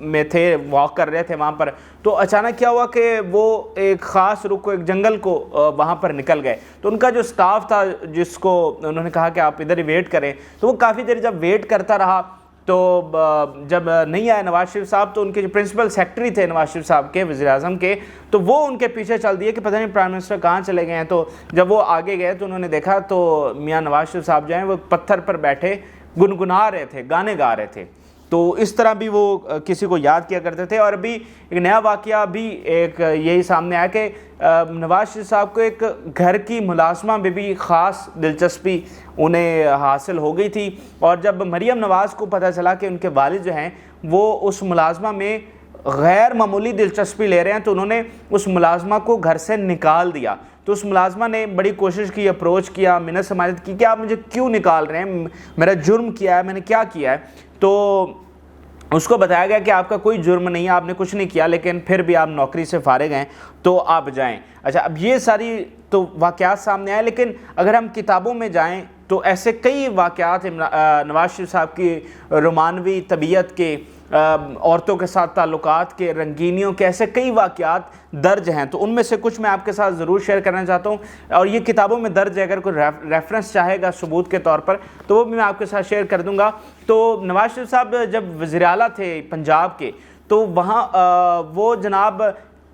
میں تھے, واک کر رہے تھے وہاں پر, تو اچانک کیا ہوا کہ وہ ایک خاص رخ کو, ایک جنگل کو وہاں پر نکل گئے. تو ان کا جو سٹاف تھا جس کو انہوں نے کہا کہ آپ ادھر ہی ویٹ کریں, تو وہ کافی دیر جب ویٹ کرتا رہا تو جب نہیں آئے نواز شریف صاحب, تو ان کے جو پرنسپل سیکرٹری تھے نواز شریف صاحب کے, وزیر اعظم کے, تو وہ ان کے پیچھے چل دیے کہ پتہ نہیں پرائم منسٹر کہاں چلے گئے ہیں. تو جب وہ آگے گئے تو انہوں نے دیکھا تو میاں نواز شریف صاحب جو ہیں وہ پتھر پر بیٹھے گنگنا رہے تھے, گانے گا رہے تھے. تو اس طرح بھی وہ کسی کو یاد کیا کرتے تھے. اور ابھی ایک نیا واقعہ بھی ایک یہی سامنے آیا کہ نواز شریف صاحب کو ایک گھر کی ملازمہ میں بھی خاص دلچسپی انہیں حاصل ہو گئی تھی. اور جب مریم نواز کو پتہ چلا کہ ان کے والد جو ہیں وہ اس ملازمہ میں غیر معمولی دلچسپی لے رہے ہیں, تو انہوں نے اس ملازمہ کو گھر سے نکال دیا. تو اس ملازمہ نے بڑی کوشش کی, اپروچ کیا, منت سماجت کی کہ آپ مجھے کیوں نکال رہے ہیں, میرا جرم کیا ہے, میں نے کیا کیا ہے. تو اس کو بتایا گیا کہ آپ کا کوئی جرم نہیں ہے, آپ نے کچھ نہیں کیا, لیکن پھر بھی آپ نوکری سے فارغ ہیں تو آپ جائیں. اچھا, اب یہ ساری تو واقعات سامنے آئے, لیکن اگر ہم کتابوں میں جائیں تو ایسے کئی واقعات نواز شریف صاحب کی رومانوی طبیعت کے, عورتوں کے ساتھ تعلقات کے, رنگینیوں کے, ایسے کئی واقعات درج ہیں. تو ان میں سے کچھ میں آپ کے ساتھ ضرور شیئر کرنا چاہتا ہوں, اور یہ کتابوں میں درج ہے, اگر کوئی ریفرنس چاہے گا ثبوت کے طور پر تو وہ بھی میں آپ کے ساتھ شیئر کر دوں گا. تو نواز شریف صاحب جب وزیر اعلیٰ تھے پنجاب کے, تو وہاں وہ جناب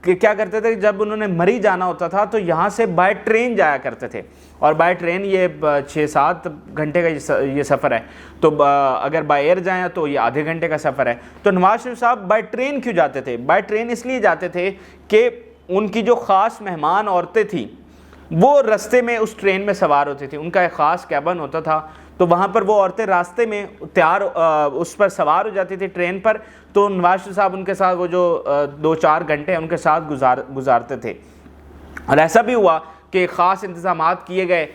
کیا کرتے تھے, جب انہوں نے مری جانا ہوتا تھا تو یہاں سے بائی ٹرین جایا کرتے تھے, اور بائی ٹرین یہ 6-7 گھنٹے کا یہ سفر ہے. تو اگر بائی ایئر جائیں تو یہ آدھے گھنٹے کا سفر ہے. تو نواز شریف صاحب بائی ٹرین کیوں جاتے تھے؟ بائی ٹرین اس لیے جاتے تھے کہ ان کی جو خاص مہمان عورتیں تھیں وہ رستے میں اس ٹرین میں سوار ہوتی تھیں. ان کا ایک خاص کیبن ہوتا تھا, تو وہاں پر وہ عورتیں راستے میں اس پر سوار ہو جاتی تھی ٹرین پر. تو نواز شریف صاحب ان کے ساتھ وہ جو 2-4 گھنٹے ان کے ساتھ گزارتے تھے. اور ایسا بھی ہوا کہ خاص انتظامات کیے گئے,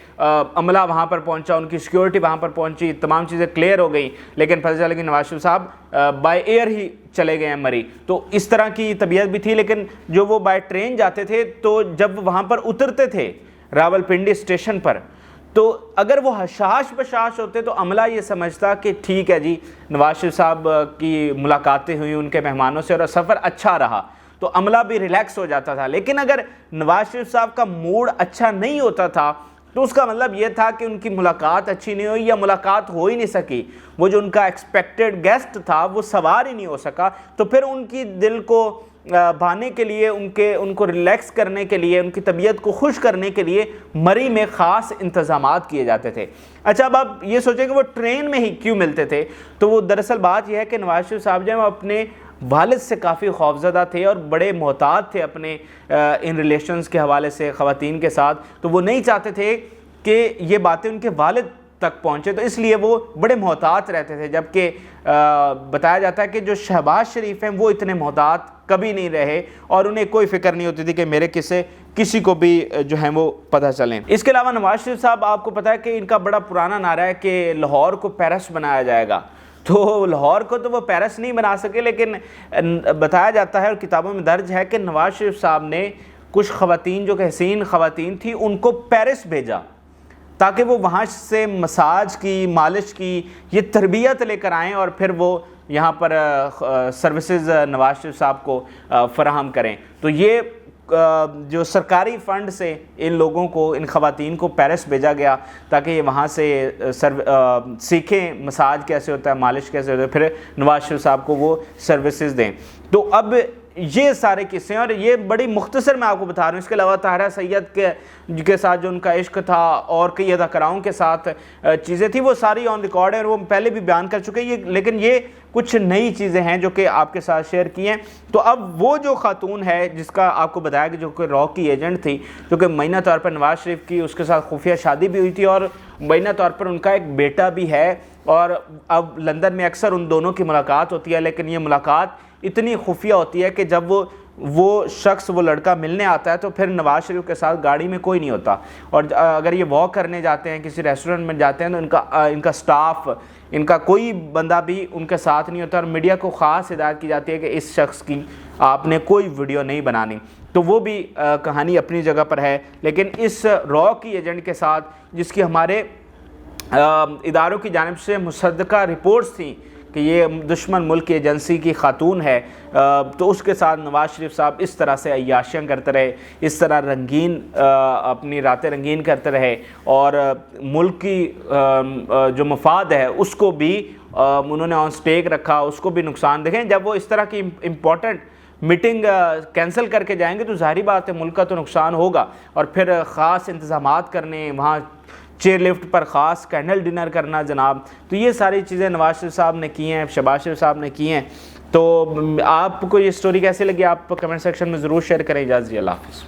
عملہ وہاں پر پہنچا, ان کی سیکیورٹی وہاں پر پہنچی, تمام چیزیں کلیئر ہو گئیں, لیکن پتہ چلا کہ نواز شریف صاحب بائی ایئر ہی چلے گئے ہیں مری. تو اس طرح کی طبیعت بھی تھی. لیکن جو وہ بائی ٹرین جاتے تھے, تو جب وہاں پر اترتے تھے راولپنڈی اسٹیشن پر, تو اگر وہ حشاش بشاش ہوتے تو عملہ یہ سمجھتا کہ ٹھیک ہے جی, نواز شریف صاحب کی ملاقاتیں ہوئیں ان کے مہمانوں سے اور سفر اچھا رہا, تو عملہ بھی ریلیکس ہو جاتا تھا. لیکن اگر نواز شریف صاحب کا موڈ اچھا نہیں ہوتا تھا تو اس کا مطلب یہ تھا کہ ان کی ملاقات اچھی نہیں ہوئی, یا ملاقات ہو ہی نہیں سکی. وہ جو ان کا ایکسپیکٹڈ گیسٹ تھا وہ سوار ہی نہیں ہو سکا. تو پھر ان کی دل کو بھانے کے لیے, ان کو ریلیکس کرنے کے لیے, ان کی طبیعت کو خوش کرنے کے لیے مری میں خاص انتظامات کیے جاتے تھے. اچھا, اب آپ یہ سوچیں کہ وہ ٹرین میں ہی کیوں ملتے تھے. تو وہ دراصل بات یہ ہے کہ نواز شریف صاحب جو ہیں وہ اپنے والد سے کافی خوفزدہ تھے اور بڑے محتاط تھے اپنے ان ریلیشنز کے حوالے سے خواتین کے ساتھ. تو وہ نہیں چاہتے تھے کہ یہ باتیں ان کے والد تک پہنچے, تو اس لیے وہ بڑے محتاط رہتے تھے. جبکہ بتایا جاتا ہے کہ جو شہباز شریف ہیں وہ اتنے محتاط کبھی نہیں رہے, اور انہیں کوئی فکر نہیں ہوتی تھی کہ میرے کسی کو بھی جو ہیں وہ پتہ چلیں. اس کے علاوہ نواز شریف صاحب, آپ کو پتہ ہے کہ ان کا بڑا پرانا نعرہ ہے کہ لاہور کو پیرس بنایا جائے گا. تو لاہور کو تو وہ پیرس نہیں بنا سکے, لیکن بتایا جاتا ہے اور کتابوں میں درج ہے کہ نواز شریف صاحب نے کچھ خواتین جو کہ حسین خواتین تھیں ان کو پیرس بھیجا تاکہ وہ وہاں سے مساج کی, مالش کی یہ تربیت لے کر آئیں, اور پھر وہ یہاں پر سروسز نواز شریف صاحب کو فراہم کریں. تو یہ جو سرکاری فنڈ سے ان لوگوں کو, ان خواتین کو پیرس بھیجا گیا تاکہ یہ وہاں سے سیکھیں مساج کیسے ہوتا ہے, مالش کیسے ہوتا ہے, پھر نواز شریف صاحب کو وہ سروسز دیں. تو اب یہ سارے قصے ہیں, اور یہ بڑی مختصر میں آپ کو بتا رہا ہوں. اس کے علاوہ طاہرہ سید کے ساتھ جو ان کا عشق تھا اور کئی اداکاراؤں کے ساتھ چیزیں تھیں, وہ ساری آن ریکارڈ ہیں اور وہ پہلے بھی بیان کر چکے ہیں. لیکن یہ کچھ نئی چیزیں ہیں جو کہ آپ کے ساتھ شیئر کی ہیں. تو اب وہ جو خاتون ہے جس کا آپ کو بتایا کہ جو کہ را کی ایجنٹ تھی, جو کہ مبینہ طور پر نواز شریف کی اس کے ساتھ خفیہ شادی بھی ہوئی تھی, اور مبینہ طور پر ان کا ایک بیٹا بھی ہے, اور اب لندن میں اکثر ان دونوں کی ملاقات ہوتی ہے. لیکن یہ ملاقات اتنی خفیہ ہوتی ہے کہ جب وہ شخص, وہ لڑکا ملنے آتا ہے تو پھر نواز شریف کے ساتھ گاڑی میں کوئی نہیں ہوتا, اور اگر یہ واک کرنے جاتے ہیں, کسی ریسٹورنٹ میں جاتے ہیں, تو ان کا سٹاف, ان کا کوئی بندہ بھی ان کے ساتھ نہیں ہوتا, اور میڈیا کو خاص ہدایت کی جاتی ہے کہ اس شخص کی آپ نے کوئی ویڈیو نہیں بنانی. تو وہ بھی کہانی اپنی جگہ پر ہے. لیکن اس را کی ایجنٹ کے ساتھ, جس کی ہمارے اداروں کی جانب سے مصدقہ رپورٹس تھیں کہ یہ دشمن ملک کی ایجنسی کی خاتون ہے، تو اس کے ساتھ نواز شریف صاحب اس طرح سے عیاشیاں کرتے رہے، اس طرح رنگین اپنی راتیں رنگین کرتے رہے، اور ملک کی جو مفاد ہے اس کو بھی انہوں نے آن سٹیک رکھا، اس کو بھی نقصان دیکھیں۔ جب وہ اس طرح کی امپورٹنٹ میٹنگ کینسل کر کے جائیں گے تو ظاہری بات ہے ملک کا تو نقصان ہوگا، اور پھر خاص انتظامات کرنے، وہاں چیئر لفٹ پر خاص کینڈل ڈنر کرنا جناب، تو یہ ساری چیزیں نواز شریف صاحب نے کی ہیں، شہباز شریف صاحب نے کی ہیں۔ تو آپ کو یہ سٹوری کیسے لگی آپ کمنٹ سیکشن میں ضرور شیئر کریں۔ اجازت دیجیے، اللہ حافظ۔